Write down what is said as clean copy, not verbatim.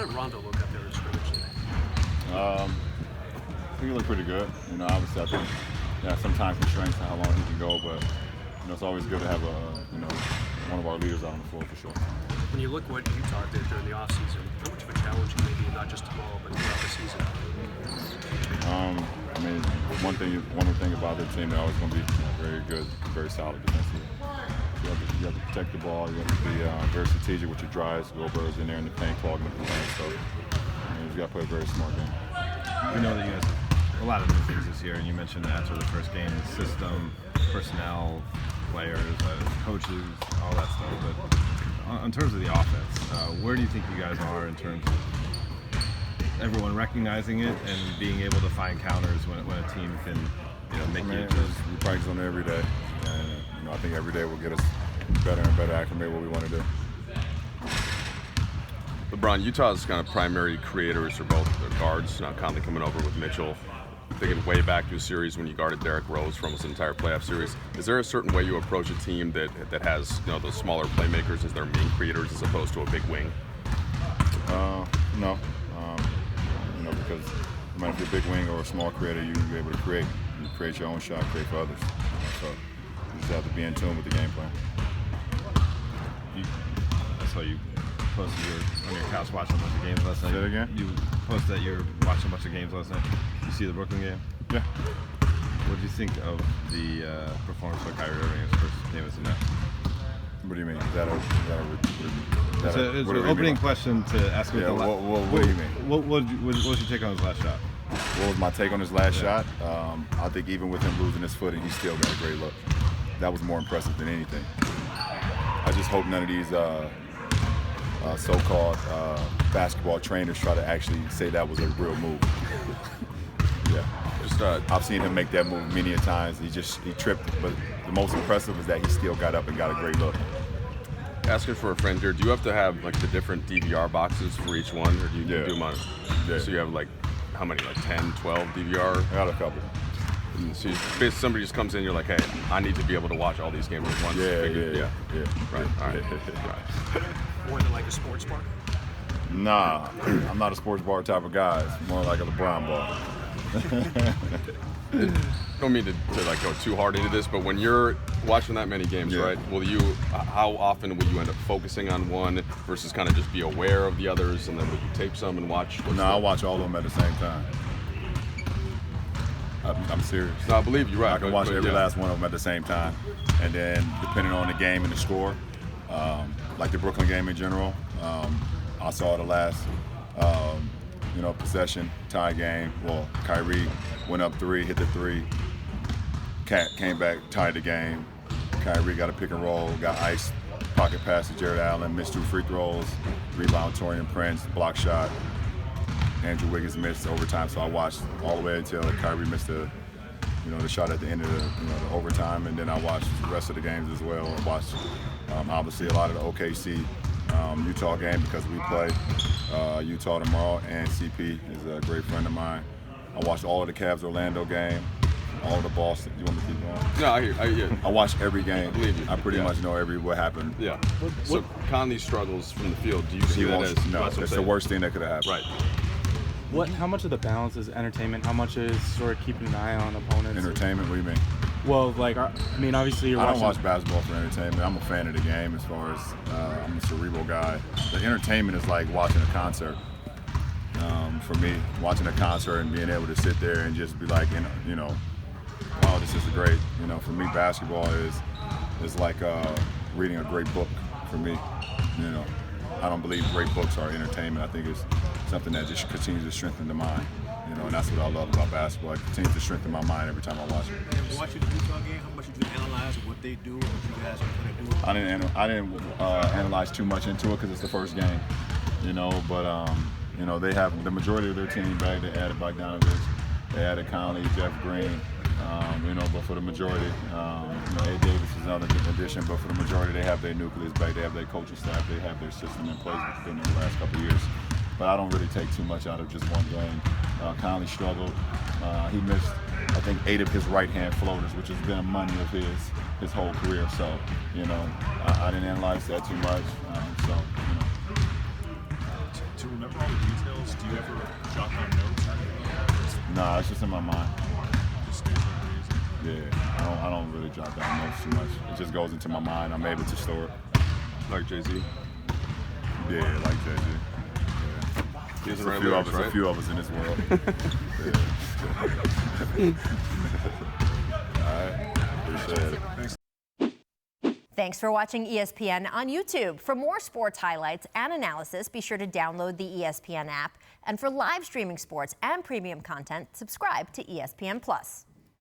did Rondo look out there in scrimmage today? I think he looked pretty good. Obviously I think sometimes constraints to how long he can go, but it's always good to have one of our leaders out on the floor for sure. When you look what Utah did during the offseason, how much of a challenge can they be, not just tomorrow, but throughout the season? One thing about their team, they're always going to be very good, very solid defensively. You have to protect the ball. You have to be very strategic with your drives. Goldberg's in there in the paint, clogging up the paint. So you got to play a very smart game. We know that you guys have a lot of new things this year, and you mentioned after the first game, the system, personnel, players, coaches, all that stuff. But in terms of the offense, where do you think you guys are in terms of everyone recognizing it and being able to find counters when a team can make it? We practice on it every day, and I think every day will get us better and better acclimate what we want to do. LeBron, Utah's kind of primary creators are both their guards. Conley coming over with Mitchell. Thinking way back to a series when you guarded Derrick Rose for almost an entire playoff series. Is there a certain way you approach a team that has those smaller playmakers as their main creators as opposed to a big wing? No. Because no matter if you're a big wing or a small creator, you're able to create. You create your own shot, create for others. So you just have to be in tune with the game plan. I saw you posted on your couch watching a bunch of games last night. Say that again? You posted that you're watching a bunch of games last night. You see the Brooklyn game? Yeah. What did you think of the performance by Kyrie Irving? His first game as a net? What do you mean? Is It's an opening question to ask. Yeah, what do you mean? What was your take on his last shot? What was my take on his last shot? I think even with him losing his footing, he still got a great look. That was more impressive than anything. I just hope none of these so-called basketball trainers try to actually say that was a real move. Yeah. I've seen him make that move many a times. He tripped, but the most impressive is that he still got up and got a great look. Asking for a friend here, do you have to have the different DVR boxes for each one, or do you do them on? Yeah. So you have how many, 10, 12 DVR? I got a couple. So basically somebody just comes in, you're like, hey, I need to be able to watch all these games at once. Yeah. Right, all right. More than like a sports bar? Nah, I'm not a sports bar type of guy. It's more like a LeBron bar. Don't mean to go too hard into this, but when you're watching that many games, right? How often will you end up focusing on one versus kind of just be aware of the others, and then will you tape some and watch? I watch all of them at the same time. I'm serious. No, I believe you're right. I can watch every last one of them at the same time, and then depending on the game and the score, like the Brooklyn game in general, I saw the last. Possession, tie game. Well, Kyrie went up 3, hit the 3. Cat came back, tied the game. Kyrie got a pick and roll, got iced, pocket pass to Jared Allen, missed 2 free throws, rebound Torian Prince, block shot. Andrew Wiggins missed overtime, so I watched all the way until Kyrie missed the shot at the end of the overtime, and then I watched the rest of the games as well. I watched obviously a lot of the OKC Utah game because we play Utah tomorrow, and CP is a great friend of mine. I watched all of the Cavs Orlando game, all of the Boston. You want me to keep going? No, I hear. I watch every game. I believe you. I pretty much know what happened. Yeah. So Conley struggles from the field. Do you see that as? No, it's the worst thing that could have happened. Right. How much of the balance is entertainment? How much is sort of keeping an eye on opponents? Entertainment? What do you mean? Well, obviously you're watching. I don't watch basketball for entertainment. I'm a fan of the game as far as I'm a cerebral guy. The entertainment is like watching a concert. For me, watching a concert and being able to sit there and just be like, wow, this is great. For me, basketball is like reading a great book for me. I don't believe great books are entertainment. I think it's something that just continues to strengthen the mind. And that's what I love about basketball. It continues to strengthen my mind every time I watch it. And watching the Utah game, how much did you analyze what they do, what you guys are going to do? I didn't analyze too much into it because it's the first game, But they have the majority of their team back. They added Bogdanovich, they added Conley, Jeff Green. But for the majority, Ed Davis is another addition. But for the majority, they have their nucleus back. They have their coaching staff. They have their system in place within the last couple of years. But I don't really take too much out of just one game. Conley struggled. He missed, I think, 8 of his right-hand floaters, which has been a money of his whole career. So, I didn't analyze that too much. To remember all the Do you ever jot down notes? Nah, it's just in my mind. Just stays like crazy. Yeah, I don't really jot down notes too much. It just goes into my mind. I'm able to store it. Like Jay-Z? Yeah, like Jay-Z. He doesn't A write few lyrics, of us, right? a few of us in this world. All right, appreciate it. Thanks for watching ESPN on YouTube. For more sports highlights and analysis, be sure to download the ESPN app. And for live streaming sports and premium content, subscribe to ESPN Plus.